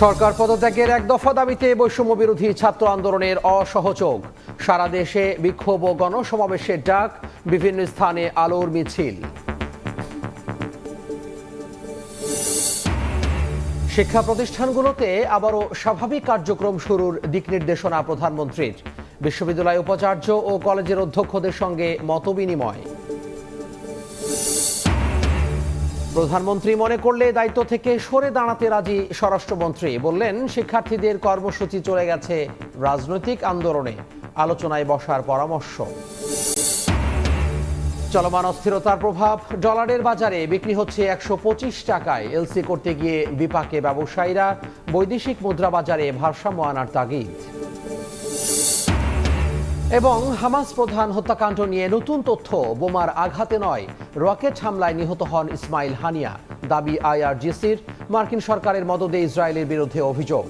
সরকার পদত্যাগের এক দফা দাবিতে বৈষম্য বিরোধী ছাত্র আন্দোলনের অসহযোগ। সারা দেশে বিক্ষোভ ও গণসমাবেশের ডাক, বিভিন্ন স্থানে আলোর মিছিল। শিক্ষা প্রতিষ্ঠানগুলোতে আবারও স্বাভাবিক কার্যক্রম শুরুর দিক নির্দেশনা প্রধানমন্ত্রীর। বিশ্ববিদ্যালয় উপাচার্য ও কলেজের অধ্যক্ষদের সঙ্গে মতবিনিময়। প্রধানমন্ত্রী মনে করলে দায়িত্ব থেকে সরে দাঁড়াতে রাজি স্বরাষ্ট্রমন্ত্রী। বললেন, শিক্ষার্থীদের কর্মসূচি চলে গেছে রাজনৈতিক আন্দোলনে, আলোচনায় বসার পরামর্শ। চলমান অস্থিরতার প্রভাব, ডলারের বাজারে বিক্রি হচ্ছে 125 টাকায়। এলসি করতে গিয়ে বিপাকে ব্যবসায়ীরা, বৈদেশিক মুদ্রা বাজারে ভারসাম্য আনার তাগিদ। এবং হামাস প্রধান হত্যাকাণ্ড নিয়ে নতুন তথ্য, বোমার আঘাতে নয়, রকেট হামলায় নিহত হন ইসমাইল হানিয়া। দাবি আইআরজিসির, মার্কিন সরকারের মদদে ইসরায়েলের বিরুদ্ধে অভিযোগ।